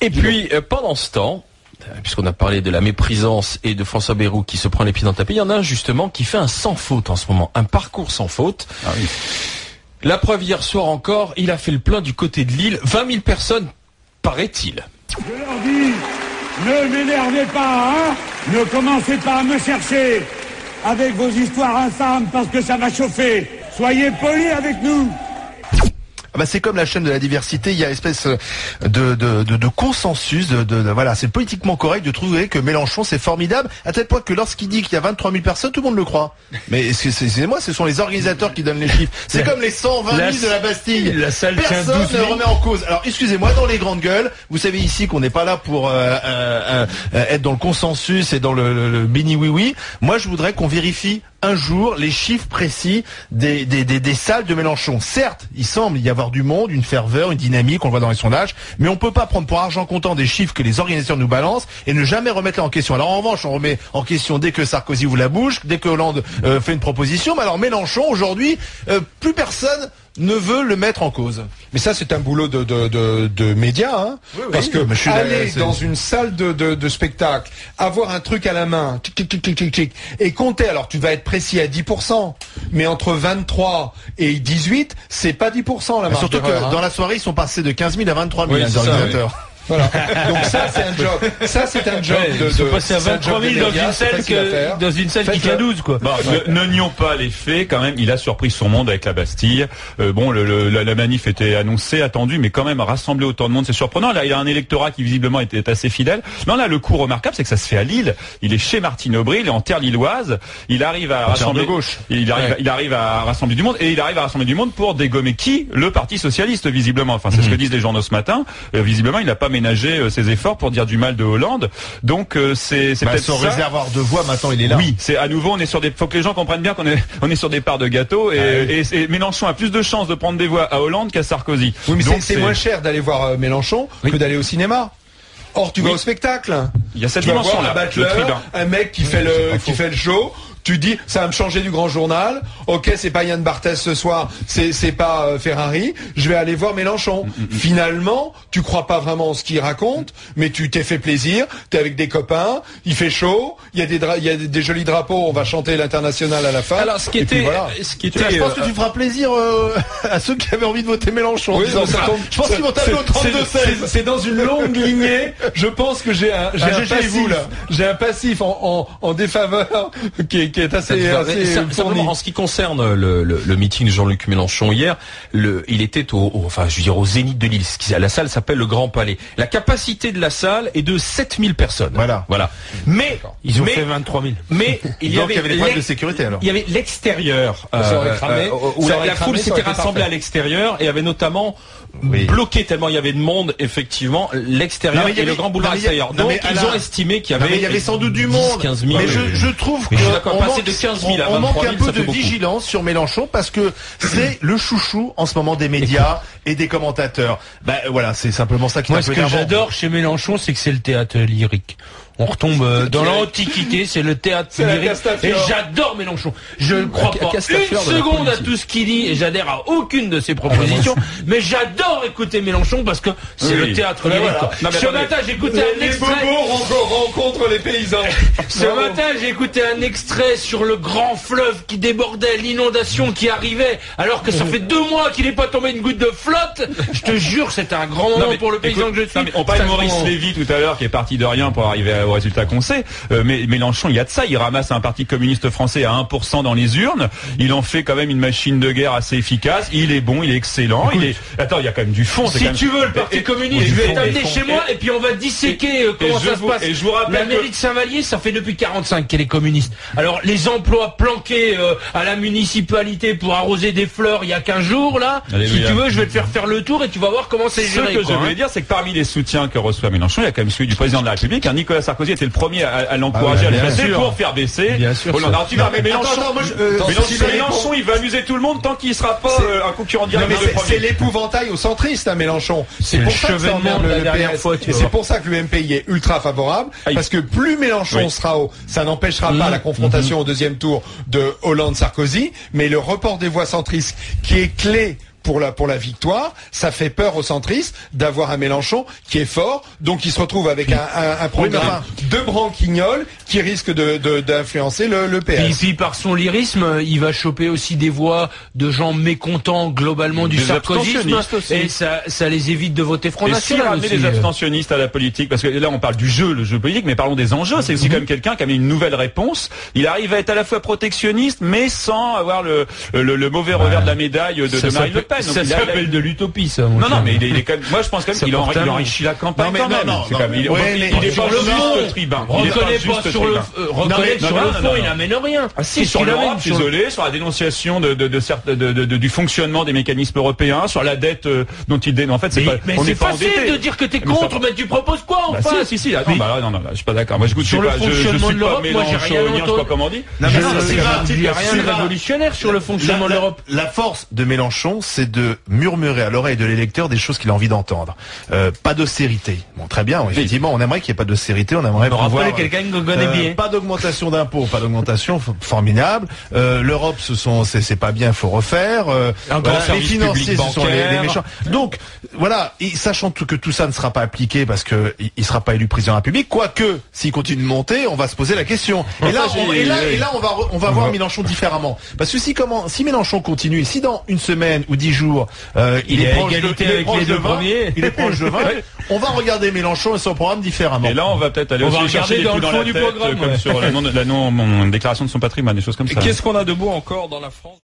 Et puis, pendant ce temps, puisqu'on a parlé de la méprisance et de François Bayrou qui se prend les pieds dans le tapis, il y en a un justement qui fait un sans faute en ce moment, un parcours sans faute. Ah oui. La preuve, hier soir encore, il a fait le plein du côté de Lille. 20 000 personnes, paraît-il. Je leur dis, ne m'énervez pas, hein, ne commencez pas à me chercher avec vos histoires infâmes parce que ça va chauffer. Soyez polis avec nous. C'est comme la chaîne de la diversité, il y a une espèce de consensus, voilà, c'est politiquement correct de trouver que Mélenchon c'est formidable, à tel point que lorsqu'il dit qu'il y a 23 000 personnes, tout le monde le croit. Mais excusez-moi, ce sont les organisateurs qui donnent les chiffres. C'est comme les 120 000 de la Bastille. La salle Personne ne remet en cause. Alors excusez-moi, dans les grandes gueules, vous savez ici qu'on n'est pas là pour être dans le consensus et dans le béni oui-oui. Moi je voudrais qu'on vérifie un jour les chiffres précis des salles de Mélenchon. Certes, il semble y avoir du monde, une ferveur, une dynamique, on le voit dans les sondages, mais on peut pas prendre pour argent comptant des chiffres que les organisateurs nous balancent et ne jamais remettre en question. Alors en revanche, on remet en question dès que Sarkozy ouvre la bouche, dès que Hollande fait une proposition, mais alors Mélenchon, aujourd'hui, plus personne ne veut le mettre en cause. Mais ça, c'est un boulot de médias, hein. Oui, parce que aller dans une salle de spectacle, avoir un truc à la main, et compter, alors tu vas être précis à 10%, mais entre 23 et 18, c'est pas 10% la marge surtout d'erreur, que dans la soirée, ils sont passés de 15 000 à 23 000 les organisateurs. Oui. Voilà. Donc ça c'est un job. Ça c'est un job de passer à 23 000 dans une salle qui tient 12 quoi. Bon, ne nions pas les faits quand même. Il a surpris son monde avec la Bastille. La manif était annoncée, attendue, mais quand même rassembler autant de monde, c'est surprenant. Là, il a un électorat qui visiblement était assez fidèle. Non, là, le coup remarquable, c'est que ça se fait à Lille. Il est chez Martine Aubry, il est en terre lilloise. Il arrive à rassembler de gauche. Il arrive à rassembler du monde et il arrive à rassembler du monde pour dégommer qui? Le Parti socialiste visiblement. Enfin, c'est ce que disent les journaux ce matin. Visiblement, il n'a pas ménager ses efforts pour dire du mal de Hollande. Donc c'est peut-être son ça. réservoir de voix maintenant il est là. Oui, c'est à nouveau on est sur des faut que les gens comprennent bien on est sur des parts de gâteau et Mélenchon a plus de chances de prendre des voix à Hollande qu'à Sarkozy. Oui, mais c'est moins cher d'aller voir Mélenchon que d'aller au cinéma. Or tu vas au spectacle. Il y a cette dimension là, un battleur, un mec qui fait le show. Tu dis, ça va me changer du grand journal. Ok, c'est pas Yann Barthès ce soir, c'est pas Ferrari. Je vais aller voir Mélenchon. Finalement, tu crois pas vraiment en ce qu'il raconte, mais tu t'es fait plaisir. T'es avec des copains, il fait chaud, il y a des jolis drapeaux. On va chanter l'international à la fin. Alors, je pense que tu feras plaisir à ceux qui avaient envie de voter Mélenchon. Oui, je pense qu'ils vont taper au 32-16. C'est dans une longue lignée. Je pense que j'ai un passif en défaveur qui est assez simplement en ce qui concerne le meeting de Jean-Luc Mélenchon hier, il était au Zénith de Lille. La salle s'appelle le Grand Palais. La capacité de la salle est de 7 000 personnes. Voilà. Mais ils ont fait 23 000. Mais il y avait des problèmes de sécurité alors. Il y avait l'extérieur où la foule s'était rassemblée à l'extérieur et avait notamment bloqué tellement il y avait de monde effectivement l'extérieur et le grand boulevard extérieur. Donc ils ont estimé qu'il y avait sans doute du monde. 15 000. Mais je trouve que de 15 000 à 23 000, on manque un peu de vigilance sur Mélenchon parce que c'est le chouchou en ce moment des médias et des commentateurs. Voilà, c'est simplement ça qui est un peu énervant. Moi, ce que j'adore chez Mélenchon, c'est que c'est le théâtre lyrique. On retombe dans l'Antiquité, c'est le théâtre lyrique. Et j'adore Mélenchon. Je ne crois pas une seconde à tout ce qu'il dit et j'adhère à aucune de ses propositions. Mais j'adore écouter Mélenchon parce que c'est le théâtre lyrique. Ce matin, j'ai écouté un extrait. Les bobos rencontrent les paysans. Ce matin, j'ai écouté un extrait sur le grand fleuve qui débordait, l'inondation qui arrivait, alors que ça fait 2 mois qu'il n'est pas tombé une goutte de flotte. Je te jure, c'était un grand moment pour le paysan que je suis. On parlait de Maurice Lévy tout à l'heure qui est parti de rien pour arriver au résultat qu'on sait. Mais Mélenchon, il y a de ça. Il ramasse un parti communiste français à 1% dans les urnes. Il en fait quand même une machine de guerre assez efficace. Il est bon, il est excellent. Attends, il y a quand même du fond. Si tu veux, le parti communiste, je vais t'amener chez moi et puis on va disséquer comment ça se passe. Et je vous rappelle la mairie de Saint-Vallier, ça fait depuis 45 qu'elle est communiste. Alors les emplois planqués à la municipalité pour arroser des fleurs il y a 15 jours là. Alléluia. Si tu veux, je vais te faire le tour et tu vas voir comment c'est géré. Ce que je voulais dire, c'est que parmi les soutiens que reçoit Mélenchon, il y a quand même celui du président de la République. Nicolas Sarkozy était le premier à l'encourager à le passer pour faire baisser. Bien sûr. Alors tu vas, mais Mélenchon, il va amuser tout le monde tant qu'il ne sera pas un concurrent direct. C'est l'épouvantail aux centristes, Mélenchon. C'est pour ça que ça emmerde le PS. Et c'est pour ça que l'UMP y est ultra favorable, parce que plus Mélenchon sera haut, ça n'empêchera pas la confrontation au deuxième tour de Hollande-Sarkozy, mais le report des voix centristes qui est clé pour la victoire. Ça fait peur aux centristes d'avoir un Mélenchon qui est fort, donc il se retrouve avec un programme de branquignol qui risque d'influencer le PS. Puis par son lyrisme, il va choper aussi des voix de gens mécontents globalement du sarkozysme, et ça les évite de voter Front National. Ramener les abstentionnistes à la politique, parce que là on parle du le jeu politique, mais parlons des enjeux. C'est aussi comme quelqu'un qui a mis une nouvelle réponse. Il arrive à être à la fois protectionniste, mais sans avoir le mauvais revers de la médaille de Marine Le Pen. Ça s'appelle de l'utopie, ça. Non, mais il est quand même, moi je pense quand même qu'il enrichit la campagne quand même. Il est pas juste tribun. Reconnaît pas sur le fond, il n'amène rien. Sur l'Europe, désolé, sur la dénonciation du fonctionnement des mécanismes européens, sur la dette dont il dénonce. En fait, c'est pas. Mais c'est facile de dire que t'es contre, mais tu proposes quoi en face? Si. Non, je suis pas d'accord. Moi, je suis pas Mélenchon, je sais pas comment on dit. Il n'y a rien de révolutionnaire sur le fonctionnement de l'Europe. La force de Mélenchon, c'est de murmurer à l'oreille de l'électeur des choses qu'il a envie d'entendre. Pas d'austérité. Bon, très bien, effectivement, on aimerait qu'il n'y ait pas d'austérité, on aimerait pouvoir quelqu'un qu'on connaît bien. Pas d'augmentation d'impôts, pas d'augmentation, formidable. L'Europe, c'est pas bien, faut refaire. Les financiers, ce sont les méchants. Donc, voilà, sachant que tout ça ne sera pas appliqué parce que il sera pas élu président de la République, quoique, s'il continue de monter, on va se poser la question. Et là, on va voir Mélenchon différemment. Parce que si Mélenchon continue, si dans une semaine ou 10 jours, il est proche de 20, on va regarder Mélenchon et son programme différemment. Et là, on va peut-être aller aussi chercher des coups dans la tête, comme sur la déclaration de son patrimoine, des choses comme ça. Qu'est-ce qu'on a de beau encore dans la France?